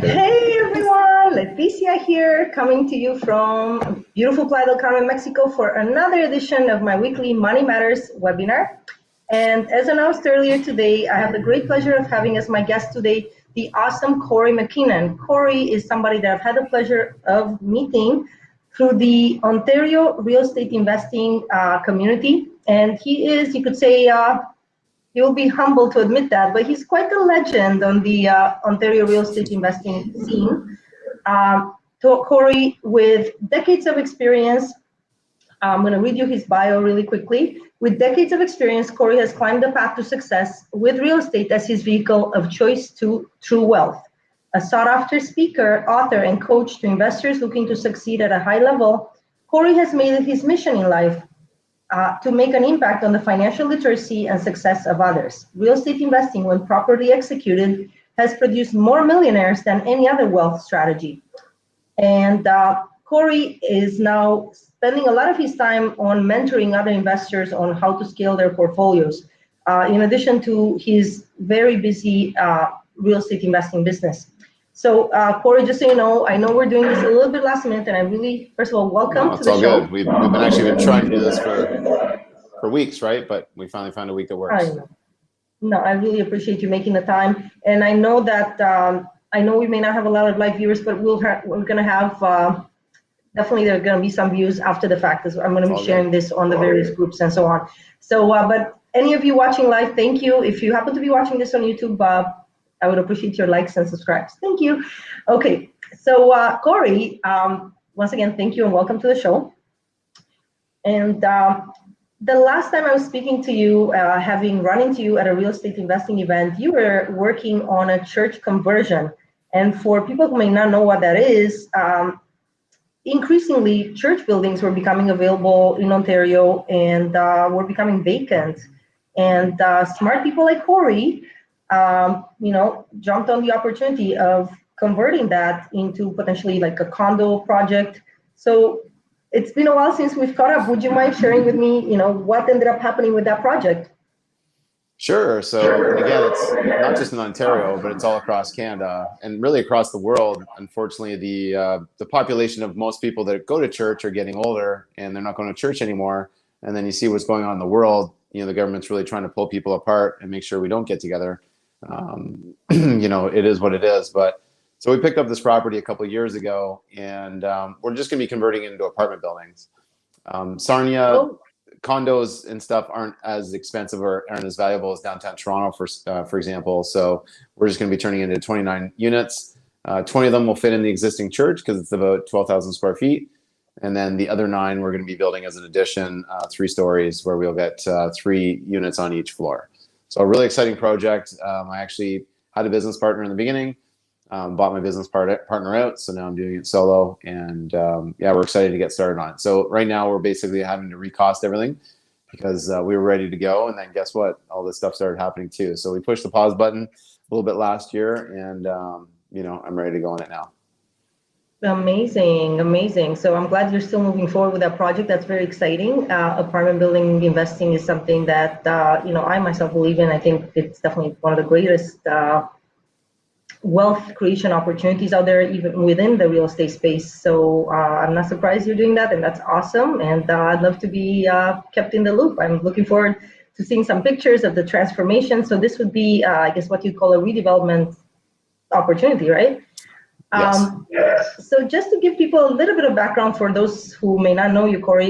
Hey everyone, Leticia here, coming to you from beautiful Playa del Carmen, Mexico for another edition of my weekly Money Matters webinar. And as announced earlier today, I have the great pleasure of having as my guest today the awesome Kory Mackinnon. Kory is somebody that I've had the pleasure of meeting through the Ontario real estate investing community. And he is, you could say, you'll be humble to admit that, but he's quite a legend on the Ontario real estate investing scene. Kory, with decades of experience, I'm going to read you his bio really quickly. With decades of experience, Kory has climbed the path to success with real estate as his vehicle of choice to true wealth. A sought-after speaker, author, and coach to investors looking to succeed at a high level, Kory has made it his mission in life to make an impact on the financial literacy and success of others. Real estate investing, when properly executed, has produced more millionaires than any other wealth strategy. And Kory is now spending a lot of his time on mentoring other investors on how to scale their portfolios, in addition to his very busy real estate investing business. So, Kory, just so you know, I know we're doing this a little bit last minute, and I really, first of all, welcome to the show. It's all good. We've been trying to do this for weeks, right? But we finally found a week that works. I know. No, I really appreciate you making the time, and I know that I know we may not have a lot of live viewers, but we're going to have definitely there are going to be some views after the fact, as I'm going to be sharing this on the various groups and so on. So, but any of you watching live, thank you. If you happen to be watching this on YouTube, I would appreciate your likes and subscribes. Thank you. Okay, so Kory, once again, thank you and welcome to the show. And the last time I was speaking to you, having run into you at a real estate investing event, you were working on a church conversion. And for people who may not know what that is, increasingly church buildings were becoming available in Ontario and were becoming vacant. And smart people like Kory, jumped on the opportunity of converting that into potentially like a condo project. So it's been a while since we've caught up. Would you mind sharing with me, what ended up happening with that project? Sure. So again, it's not just in Ontario, but it's all across Canada and really across the world. Unfortunately, the population of most people that go to church are getting older and they're not going to church anymore. And then you see what's going on in the world. The government's really trying to pull people apart and make sure we don't get together. It is what it is. But so we picked up this property a couple of years ago, and we're just going to be converting it into apartment buildings. Sarnia condos and stuff aren't as expensive or aren't as valuable as downtown Toronto, for example. So we're just going to be turning it into 29 units. 20 of them will fit in the existing church because it's about 12,000 square feet. And then the other 9 we're going to be building as an addition, 3 stories, where we'll get 3 units on each floor. So a really exciting project. I actually had a business partner in the beginning, bought my business partner out. So now I'm doing it solo. And we're excited to get started on it. So right now we're basically having to recost everything because we were ready to go. And then guess what? All this stuff started happening too. So we pushed the pause button a little bit last year and, I'm ready to go on it now. Amazing. So I'm glad you're still moving forward with that project. That's very exciting. Apartment building investing is something that, I myself believe in. I think it's definitely one of the greatest wealth creation opportunities out there, even within the real estate space. So I'm not surprised you're doing that, and that's awesome. And I'd love to be kept in the loop. I'm looking forward to seeing some pictures of the transformation. So this would be, I guess, what you call a redevelopment opportunity, right? Yes. So just to give people a little bit of background for those who may not know you, Kory,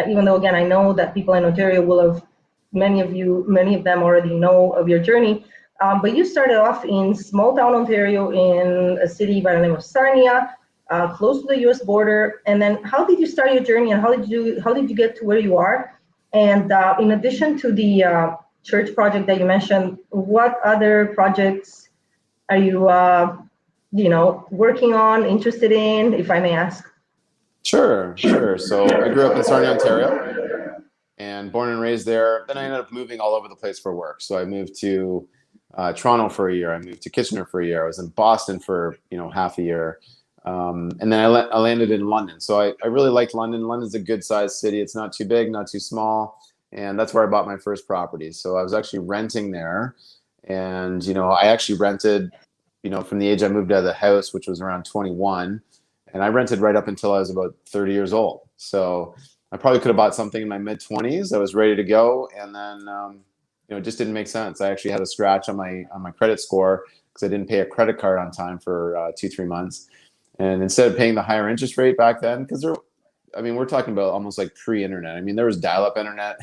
even though, again, I know that people in Ontario will have, many of them already know of your journey, but you started off in small town Ontario in a city by the name of Sarnia, close to the US border. And then how did you start your journey and how did you get to where you are? And in addition to the church project that you mentioned, what other projects are you working on, interested in, if I may ask? Sure. So I grew up in Sarnia, Ontario, and born and raised there. Then I ended up moving all over the place for work. So I moved to Toronto for a year. I moved to Kitchener for a year. I was in Boston for half a year, and then I landed in London. So I really liked London. London's a good sized city. It's not too big, not too small, and that's where I bought my first property. So I was actually renting there, and I actually rented from the age I moved out of the house, which was around 21, and I rented right up until I was about 30 years old. So I probably could have bought something in my mid 20s. I was ready to go, and then it just didn't make sense. I actually had a scratch on my credit score because I didn't pay a credit card on time for 2-3 months. And instead of paying the higher interest rate back then, because we're talking about almost like pre-internet. I mean, there was dial-up internet,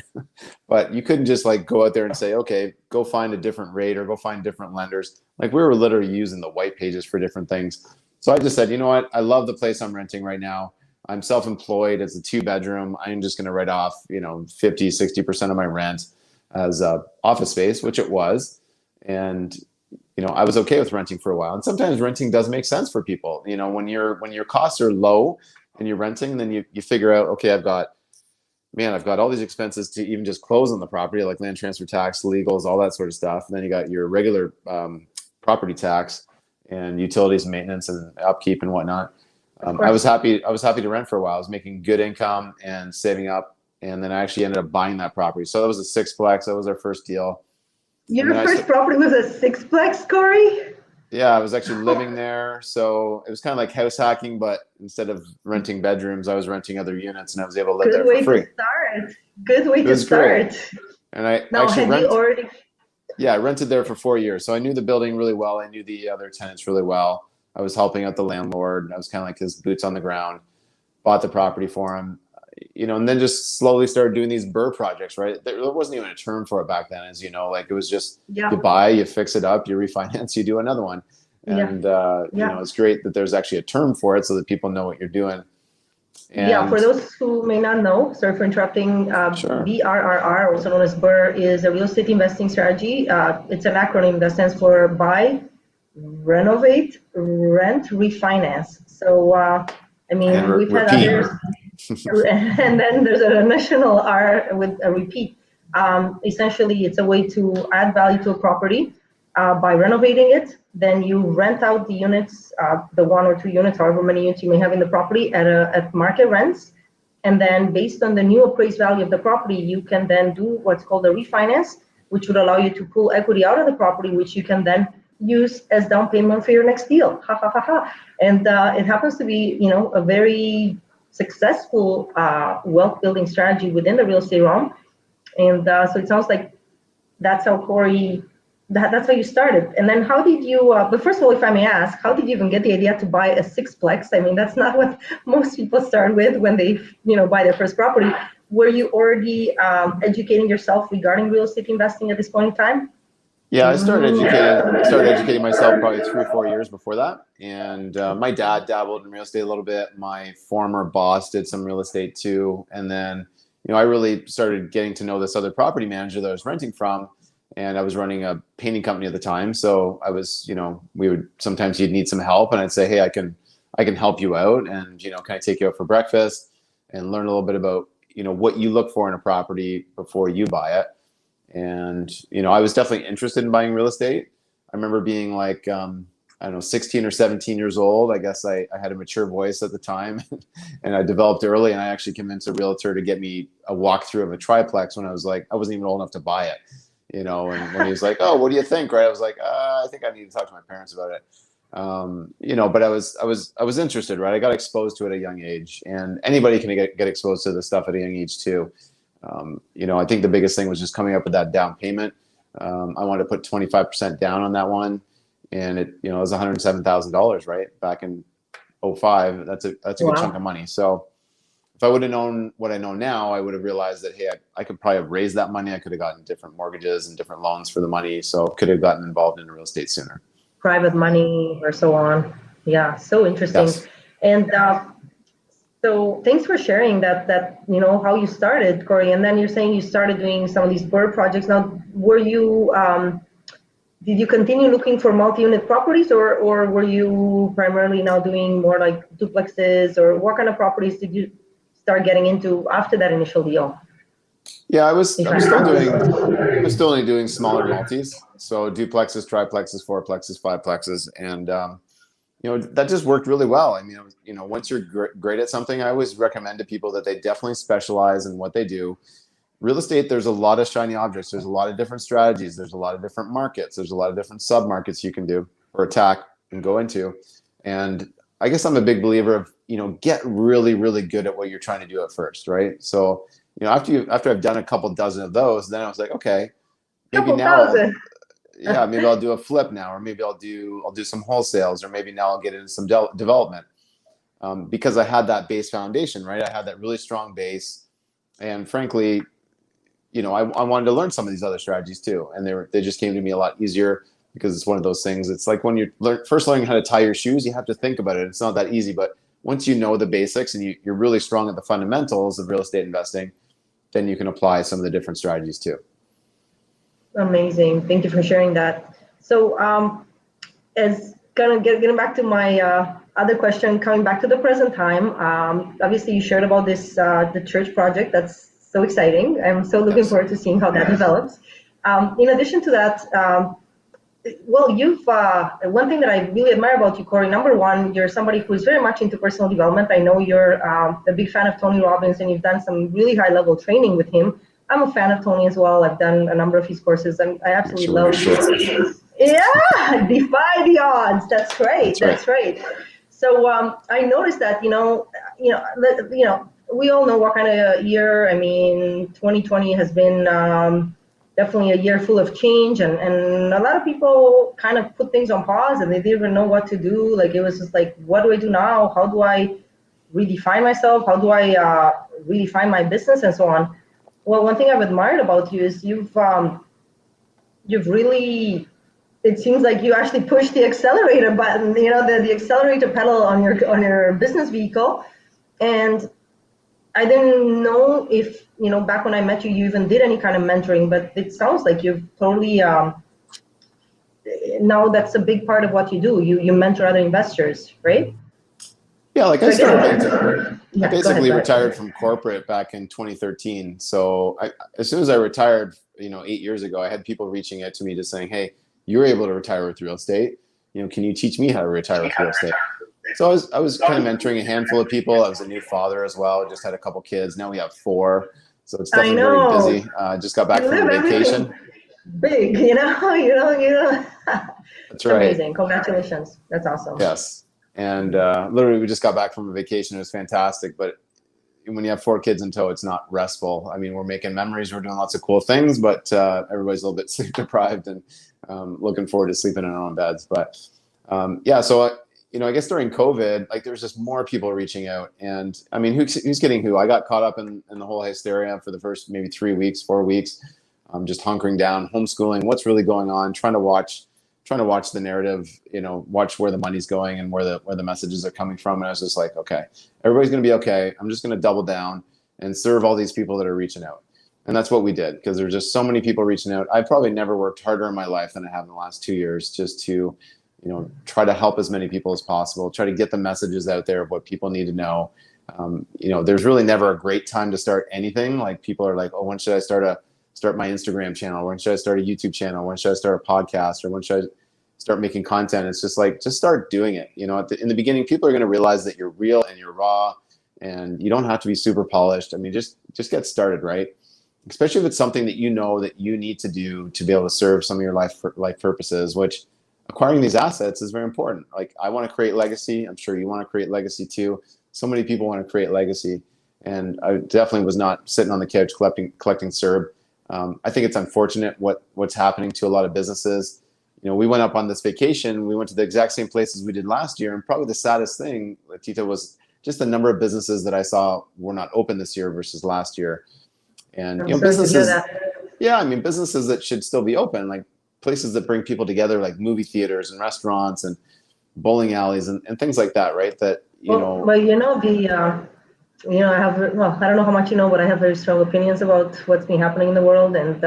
but you couldn't just like go out there and say, okay, go find a different rate or go find different lenders. Like we were literally using the white pages for different things. So I just said, you know what? I love the place I'm renting right now. I'm self-employed. It's a 2-bedroom. I'm just going to write off, 50, 60% of my rent as office space, which it was. And I was okay with renting for a while. And sometimes renting does make sense for people. When your costs are low and you're renting, and then you figure out, okay, I've got all these expenses to even just close on the property, like land transfer tax, legals, all that sort of stuff. And then you got your regular property tax and utilities and maintenance and upkeep and whatnot. I was happy to rent for a while. I was making good income and saving up. And then I actually ended up buying that property. So that was a sixplex. That was our first deal. Your first property was a sixplex, Kory? Yeah, I was actually living there. So it was kind of like house hacking, but instead of renting bedrooms, I was renting other units, and I was able to live there for free. Good way to start. Great. And I now, actually had you already... Yeah, I rented there for 4 years. So I knew the building really well. I knew the other tenants really well. I was helping out the landlord. I was kind of like his boots on the ground, bought the property for him, and then just slowly started doing these BRRRR projects, right? There wasn't even a term for it back then, as you know, like it was just you buy, you fix it up, you refinance, you do another one. And, it's great that there's actually a term for it so that people know what you're doing. And for those who may not know, sorry for interrupting, sure. BRRR, also known as BRRRR, is a real estate investing strategy. It's an acronym that stands for buy, renovate, rent, refinance. So, we've had others. And then there's an additional R with a repeat. Essentially, it's a way to add value to a property by renovating it. Then you rent out the units, the 1 or 2 units, however many units you may have in the property at market rents. And then based on the new appraised value of the property, you can then do what's called a refinance, which would allow you to pull equity out of the property, which you can then use as down payment for your next deal. Ha, ha, ha, ha. And it happens to be, a very successful wealth building strategy within the real estate realm. And so it sounds like that's how Kory, that's how you started. And then how did you, but first of all, if I may ask, how did you even get the idea to buy a sixplex? I mean, that's not what most people start with when they, buy their first property. Were you already educating yourself regarding real estate investing at this point in time? Yeah, I started educating myself probably 3 or 4 years before that. And my dad dabbled in real estate a little bit. My former boss did some real estate too. And then, I really started getting to know this other property manager that I was renting from. And I was running a painting company at the time. So I was, sometimes you'd need some help, and I'd say, hey, I can help you out. And, can I take you out for breakfast and learn a little bit about, what you look for in a property before you buy it. And, I was definitely interested in buying real estate. I remember being like, 16 or 17 years old. I guess I had a mature voice at the time and I developed early, and I actually convinced a realtor to get me a walkthrough of a triplex when I wasn't even old enough to buy it, and when he was like, oh, what do you think? Right. I was like, I think I need to talk to my parents about it. But I was interested, right? I got exposed to it at a young age, and anybody can get exposed to this stuff at a young age too. I think the biggest thing was just coming up with that down payment. I wanted to put 25% down on that one, and it was $107,000, right? Back in 2005. That's a good chunk of money. So if I would have known what I know now, I would have realized that, hey, I could probably have raised that money. I could have gotten different mortgages and different loans for the money. So could have gotten involved in real estate sooner. Private money or so on. Yeah, so interesting. Yes. And so thanks for sharing that how you started, Kory. And then you're saying you started doing some of these BRRRR projects. Now, were you did you continue looking for multi-unit properties, or were you primarily now doing more like duplexes, or what kind of properties did you start getting into after that initial deal? Yeah, I'm still only doing smaller multis. So duplexes, triplexes, fourplexes, fiveplexes. And, that just worked really well. I mean, once you're great at something, I always recommend to people that they definitely specialize in what they do. Real estate, there's a lot of shiny objects. There's a lot of different strategies. There's a lot of different markets. There's a lot of different sub-markets you can do. or attack and go into. And I guess I'm a big believer of, get really, really good at what you're trying to do at first, right? So, after I've done a couple dozen of those, then I was like, okay, maybe Couple now thousand. maybe I'll do a flip now, or maybe I'll do some wholesales, or maybe now I'll get into some development, because I had that base foundation, right? I had that really strong base, and frankly, I wanted to learn some of these other strategies too, and they just came to me a lot easier because it's one of those things. It's like when you're first learning how to tie your shoes, you have to think about it. It's not that easy, but once you know the basics and you're really strong at the fundamentals of real estate investing, then you can apply some of the different strategies too. Amazing. Thank you for sharing that. So, as kind of getting back to my other question, coming back to the present time, obviously you shared about this the church project. That's so exciting. I'm so looking Yes. forward to seeing how that develops. In addition to that, well, you've one thing that I really admire about you, Kory. Number one, you're somebody who is very much into personal development. I know you're a big fan of Tony Robbins, and you've done some really high-level training with him. I'm a fan of Tony as well. I've done a number of his courses, and I absolutely love it. Yeah, defy the odds. That's right. That's right. So I noticed that we all know what kind of year. I mean, 2020 has been definitely a year full of change, and a lot of people kind of put things on pause, and they didn't even know what to do. Like, it was just like, what do I do now? How do I redefine myself? How do I redefine my business, and so on? Well, one thing I've admired about you is you've really, it seems like you actually pushed the accelerator button, the accelerator pedal on your business vehicle. And I didn't know if, back when I met you, you even did any kind of mentoring, but it sounds like you've totally, now that's a big part of what you do. You mentor other investors, right? Yeah, like So I basically retired from corporate back in 2013. So as soon as I retired, 8 years ago, I had people reaching out to me just saying, hey, you were able to retire with real estate. Can you teach me how to retire with real estate? So I was kind of mentoring a handful of people. I was a new father as well. Just had a couple kids. Now we have 4. So it's definitely very busy. Just got back from a vacation. Big, That's right. Amazing. Congratulations. That's awesome. Yes. And literally, we just got back from a vacation. It was fantastic. But when you have 4 kids in tow, it's not restful. I mean, we're making memories. We're doing lots of cool things, but everybody's a little bit sleep deprived and looking forward to sleeping in our own beds. But yeah, so I guess during COVID, like, there's just more people reaching out. And I mean, who's kidding who? I got caught up in the whole hysteria for the first maybe 3 weeks, 4 weeks, just hunkering down, homeschooling. What's really going on? Trying to watch the narrative, watch where the money's going and where the messages are coming from. And I was just like, okay, everybody's going to be okay. I'm just going to double down and serve all these people that are reaching out. And that's what we did, because there's just so many people reaching out. I've probably never worked harder in my life than I have in the last 2 years, just to, try to help as many people as possible, try to get the messages out there of what people need to know. There's really never a great time to start anything. Like, people are like, oh, when should I start my Instagram channel? When should I start a YouTube channel? When should I start a podcast? Or when should I start making content? It's just like, just start doing it. In the beginning, people are going to realize that you're real and you're raw, and you don't have to be super polished. I mean, just get started, right? Especially if it's something that that you need to do to be able to serve some of your life purposes, which acquiring these assets is very important. Like, I want to create legacy. I'm sure you want to create legacy too. So many people want to create legacy. And I definitely was not sitting on the couch collecting CERB. I think it's unfortunate what's happening to a lot of businesses. We went up on this vacation. We went to the exact same places we did last year. And probably the saddest thing, Tita, was just the number of businesses that I saw were not open this year versus last year. And businesses, yeah, I mean, businesses that should still be open, like places that bring people together, like movie theaters and restaurants and bowling alleys and things like that, right? That Well, I have, I don't know how much you know, but I have very strong opinions about what's been happening in the world, and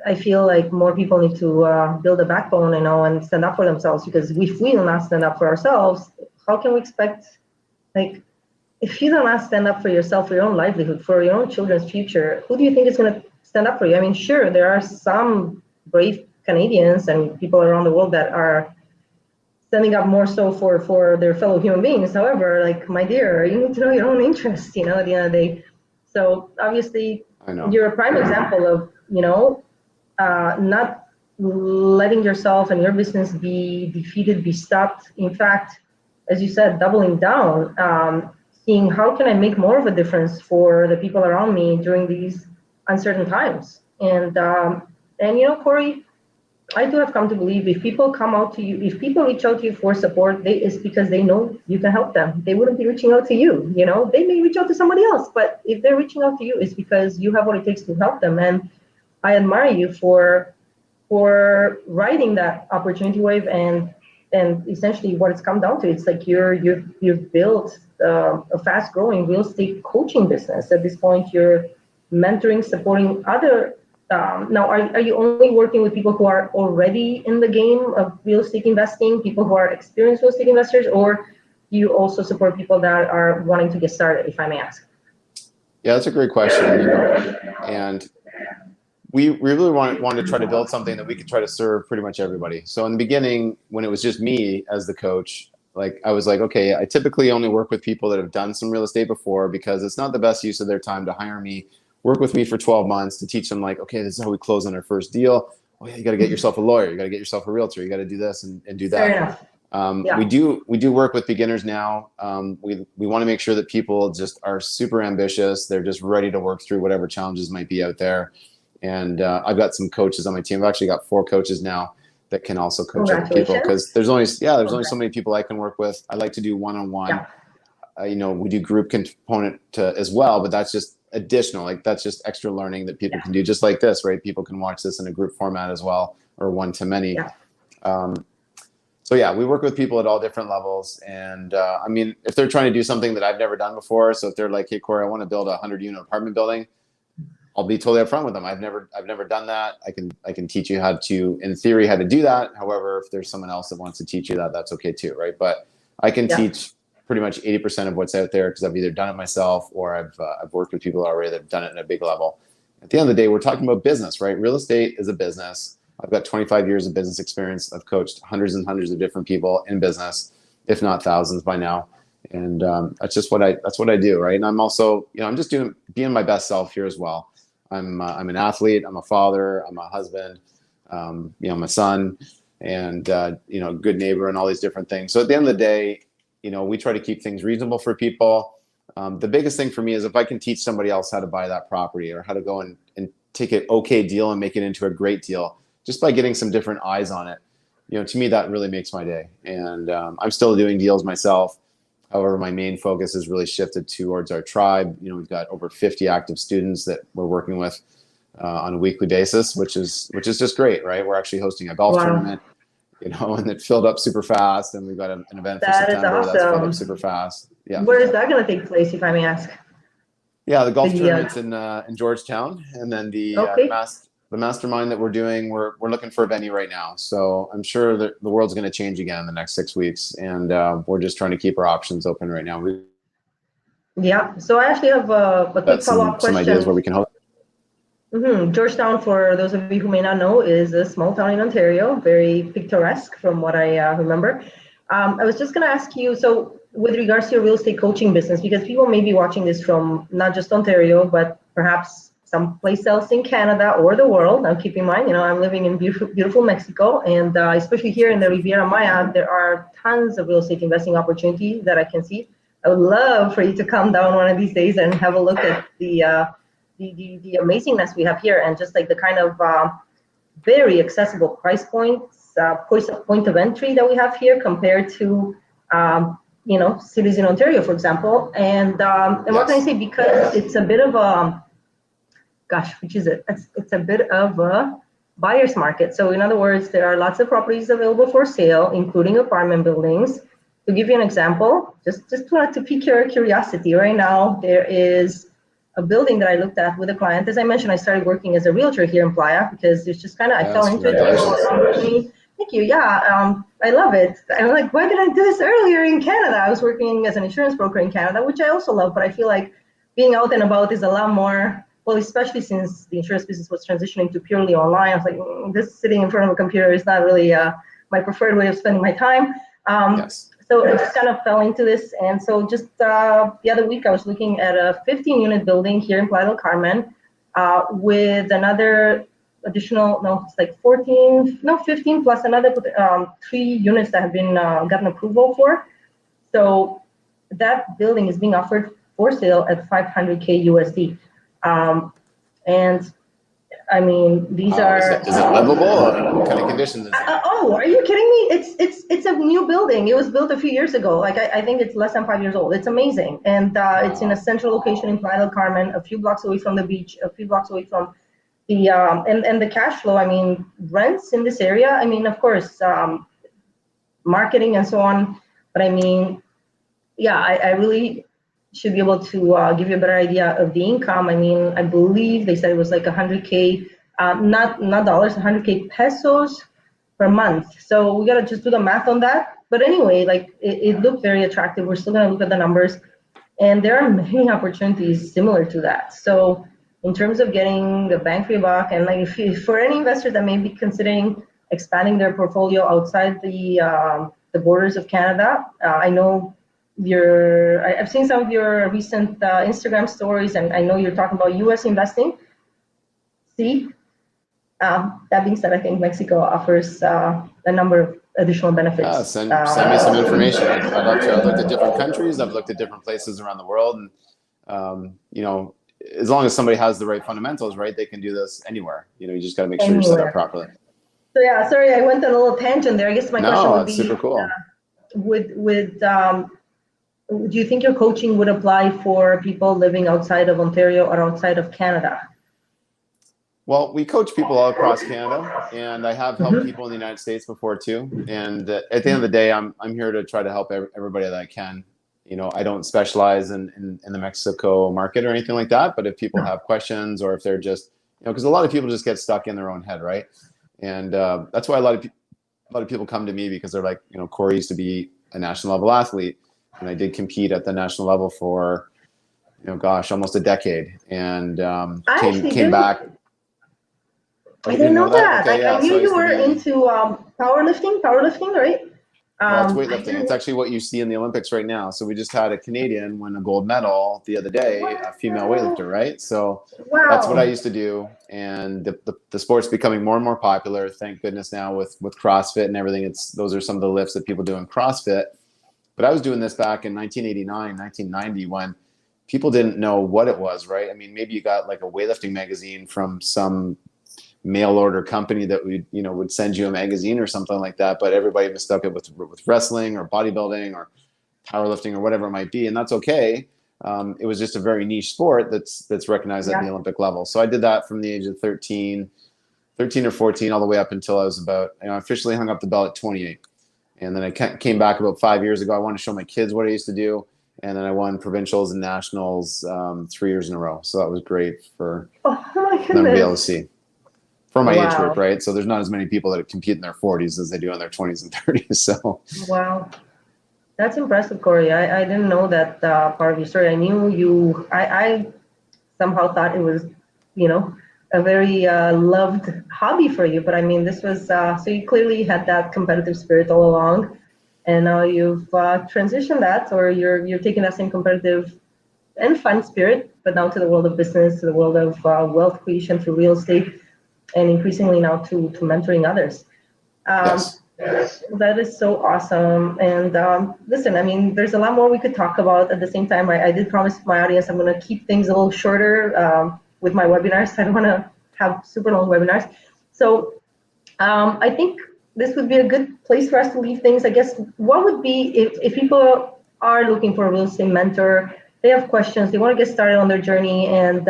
I feel like more people need to build a backbone, and stand up for themselves. Because if we do not stand up for ourselves, how can we expect, like, if you do not stand up for yourself, for your own livelihood, for your own children's future, who do you think is going to stand up for you? I mean, sure, there are some brave Canadians and people around the world that are standing up more so for their fellow human beings. However, like, my dear, you need to know your own interests, at the end of the day. So obviously, you're a prime example of, not letting yourself and your business be defeated, be stopped. In fact, as you said, doubling down, seeing how can I make more of a difference for the people around me during these uncertain times. And you know, Kory, I do have come to believe if people come out to you, if people reach out to you for support, it's because they know you can help them. They wouldn't be reaching out to you. You know, they may reach out to somebody else, but if they're reaching out to you, it's because you have what it takes to help them. And I admire you for riding that opportunity wave, and essentially what it's come down to, it's like you've built a fast growing real estate coaching business. At this point, you're mentoring, supporting other. Now, are you only working with people who are already in the game of real estate investing, people who are experienced real estate investors, or do you also support people that are wanting to get started, if I may ask? Yeah, that's a great question. You know, and we really wanted to try to build something that we could try to serve pretty much everybody. So in the beginning, when it was just me as the coach, like I was like, okay, I typically only work with people that have done some real estate before, because it's not the best use of their time to hire me, work with me for 12 months to teach them like, okay, this is how we close on our first deal. Oh yeah, you got to get yourself a lawyer, you got to get yourself a realtor, you got to do this and do Fair that. enough. Yeah. We do work with beginners now. We want to make sure that people just are super ambitious. They're just ready to work through whatever challenges might be out there. And I've got some coaches on my team. I've actually got 4 coaches now that can also coach other people, because there's only so many people I can work with. I like to do one-on-one. Yeah. You know, we do group component as well, but that's just additional. Like that's just extra learning that people can do, just like this, right? People can watch this in a group format as well, or one-to-many. Yeah. So yeah, we work with people at all different levels. And I mean, if they're trying to do something that I've never done before, so if they're like, hey, Kory, I want to build a 100-unit apartment building, I'll be totally upfront with them. I've never done that. I can teach you how to, in theory, how to do that. However, if there's someone else that wants to teach you that, that's okay too, right? But I can teach pretty much 80% of what's out there, because I've either done it myself or I've worked with people already that have done it in a big level. At the end of the day, we're talking about business, right? Real estate is a business. I've got 25 years of business experience. I've coached hundreds and hundreds of different people in business, if not thousands by now. And that's what I do, right? And I'm also, you know, I'm just being my best self here as well. I'm an athlete. I'm a father. I'm a husband. You know, I'm a son, and you know, good neighbor, and all these different things. So at the end of the day, you know, we try to keep things reasonable for people. The biggest thing for me is if I can teach somebody else how to buy that property, or how to go and take an okay deal and make it into a great deal, just by getting some different eyes on it, you know, to me, that really makes my day. And I'm still doing deals myself. However, my main focus has really shifted towards our tribe. You know, we've got over 50 active students that we're working with on a weekly basis, which is just great, right? We're actually hosting a golf tournament, you know, and it filled up super fast. And we've got an event for September that's filled up super fast. Yeah. Where is that going to take place, if I may ask? Yeah, the golf tournament's in Georgetown, and then the mastermind that we're doing, we're looking for a venue right now. So I'm sure that the world's going to change again in the next 6 weeks, and we're just trying to keep our options open right now. Yeah. So I actually have a quick follow-up question. Some ideas where we can host. Georgetown, for those of you who may not know, is a small town in Ontario, very picturesque from what I remember. I was just going to ask you, so with regards to your real estate coaching business, because people may be watching this from not just Ontario, but perhaps someplace else in Canada or the world. Now, keep in mind, you know, I'm living in beautiful Mexico, and especially here in the Riviera Maya, there are tons of real estate investing opportunities that I can see. I would love for you to come down one of these days and have a look at the amazingness we have here, and just like the kind of very accessible price points, point of entry that we have here compared to you know, cities in Ontario, for example. And what can I say? Because it's a bit of a it's a bit of a buyer's market. So in other words, there are lots of properties available for sale, including apartment buildings. To give you an example, just to pique your curiosity, right now there is a building that I looked at with a client. As I mentioned, I started working as a realtor here in Playa because it's just kind of, I fell into it. Thank you. Yeah, I love it. I'm like, why did I do this earlier in Canada? I was working as an insurance broker in Canada, which I also love, but I feel like being out and about is a lot more, well, especially since the insurance business was transitioning to purely online. I was like, this sitting in front of a computer is not really my preferred way of spending my time. So I just kind of fell into this. And so just the other week, I was looking at a 15-unit building here in Playa del Carmen with another additional, no, it's like 14, no, 15 plus another 3 units that have been gotten approval for. So that building is being offered for sale at 500K USD. And I mean, these are. Is it livable? What kind of conditions is it? Oh, are you kidding me? It's a new building. It was built a few years ago. Like I think it's less than 5 years old. It's amazing, and it's in a central location in Playa del Carmen, a few blocks away from the beach, a few blocks away from the and the cash flow. I mean, rents in this area. I mean, of course, marketing and so on. But I mean, yeah, I really should be able to give you a better idea of the income. I mean, I believe they said it was like 100K, not dollars, 100K pesos per month. So we gotta just do the math on that. But anyway, like it looked very attractive. We're still gonna look at the numbers, and there are many opportunities similar to that. So in terms of getting the bang for your buck, and like if for any investors that may be considering expanding their portfolio outside the borders of Canada, I know I've seen some of your recent Instagram stories, and I know you're talking about U.S. investing. See, that being said, I think Mexico offers a number of additional benefits. Yeah, send me some information. I'd love to. I've looked at different countries. I've looked at different places around the world, and you know, as long as somebody has the right fundamentals, right, they can do this anywhere. You know, you just got to make sure you're set up properly. So yeah, sorry, I went on a little tangent there. I guess my question would be, super cool. Do you think your coaching would apply for people living outside of Ontario or outside of Canada? Well, we coach people all across Canada, and I have helped people in the United States before too. And at the end of the day, I'm here to try to help everybody that I can. You know, I don't specialize in the Mexico market or anything like that. But if people have questions, or if they're just, you know, because a lot of people just get stuck in their own head, right? And that's why a lot of people come to me, because they're like, you know, Kory used to be a national level athlete, and I did compete at the national level for, you know, gosh, almost a decade, and came back. I didn't know that. Okay, I knew you were into powerlifting, right? Well, it's weightlifting. It's actually what you see in the Olympics right now. So we just had a Canadian win a gold medal the other day, a female weightlifter, right? So that's what I used to do. And the sport's becoming more and more popular. Thank goodness now with CrossFit and everything. Those are some of the lifts that people do in CrossFit. But I was doing this back in 1989, 1990, when people didn't know what it was, right? I mean, maybe you got like a weightlifting magazine from some mail order company that would send you a magazine or something like that, but everybody mistook it with wrestling or bodybuilding or powerlifting or whatever it might be, and that's okay. It was just a very niche sport that's recognized at the Olympic level. So I did that from the age of 13 or 14 all the way up until I was about, I officially hung up the belt at 28. And then I came back about 5 years ago. I wanted to show my kids what I used to do, and then I won provincials and nationals 3 years in a row. So that was great for them to be able to see. For my age group, right? So there's not as many people that compete in their 40s as they do in their 20s and 30s. So wow, that's impressive, Kory. I didn't know that part of your story. I knew you. I somehow thought it was, you know, a very loved hobby for you. But I mean, this was so you clearly had that competitive spirit all along, and now you've transitioned that, or you're taking that same competitive and fun spirit, but now to the world of business, to the world of wealth creation through real estate, and increasingly now to mentoring others. Yes. That is so awesome. And listen, I mean, there's a lot more we could talk about. At the same time, I did promise my audience I'm going to keep things a little shorter with my webinars. I don't want to have super long webinars. So I think this would be a good place for us to leave things. I guess what would be, if people are looking for a real estate mentor, they have questions, they want to get started on their journey, and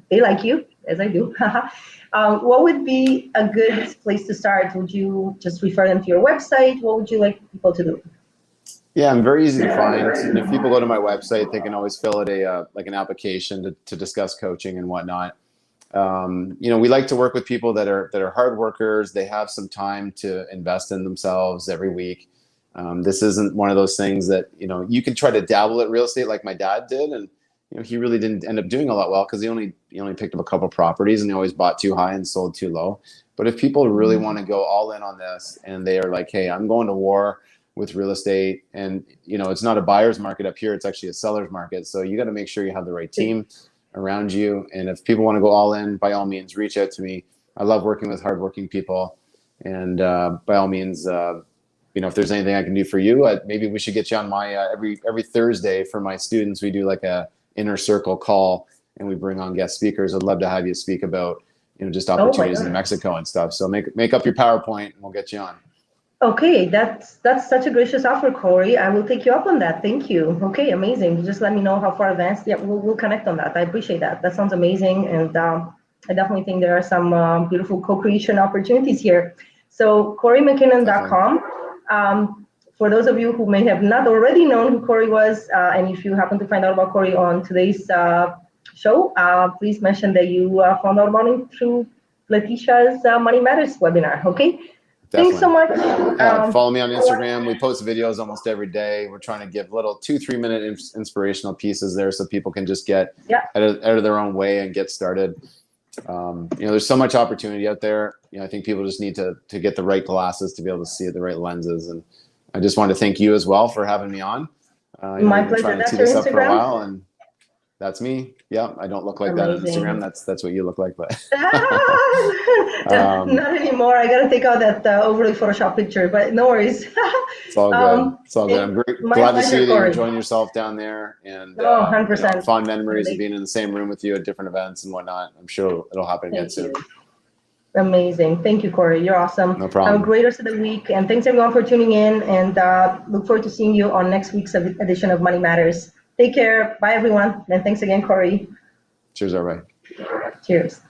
they like you, as I do, what would be a good place to start? Would you just refer them to your website? What would you like people to do? Yeah, I'm very easy to find. And if people go to my website, they can always fill out an application to discuss coaching and whatnot. We like to work with people that are hard workers. They have some time to invest in themselves every week. This isn't one of those things that, you can try to dabble at real estate like my dad did. And, he really didn't end up doing a lot well because he only picked up a couple properties, and he always bought too high and sold too low. But if people really want to go all in on this, and they are like, hey, I'm going to war with real estate, and it's not a buyer's market up here, it's actually a seller's market. So you got to make sure you have the right team. around you. And if people want to go all in, by all means, reach out to me. I love working with hardworking people. And by all means, if there's anything I can do for you, maybe we should get you on my every Thursday for my students. We do like a inner circle call, and we bring on guest speakers. I'd love to have you speak about just opportunities in Mexico and stuff. So make up your PowerPoint, and we'll get you on. Okay, that's such a gracious offer, Kory. I will take you up on that. Thank you. Okay, amazing. Just let me know how far advanced. Yeah, we'll connect on that. I appreciate that. That sounds amazing, and I definitely think there are some beautiful co-creation opportunities here. So KoryMackinnon.com. For those of you who may have not already known who Kory was, and if you happen to find out about Kory on today's show, please mention that you found out about him through Letitia's Money Matters webinar. Okay. Definitely. Thanks so much. Follow me on Instagram. We post videos almost every day. We're trying to give little 2-3 minute inspirational pieces there so people can just get out of their own way and get started. There's so much opportunity out there. I think people just need to get the right glasses to be able to see it, the right lenses. And I just want to thank you as well for having me on. My pleasure. Trying to tee this up for a while, and that's me. Yeah, I don't look like that on Instagram. That's what you look like, but not anymore. I gotta take out that overly Photoshop picture, but no worries. It's all good. It's all good. I'm glad to see that you're enjoying yourself down there, and 100%. Fond memories of being in the same room with you at different events and whatnot. I'm sure it'll happen again soon. Amazing. Thank you, Kory. You're awesome. No problem. Have a great rest of the week, and thanks everyone for tuning in, and look forward to seeing you on next week's edition of Money Matters. Take care. Bye, everyone. And thanks again, Kory. Cheers, everybody. Cheers.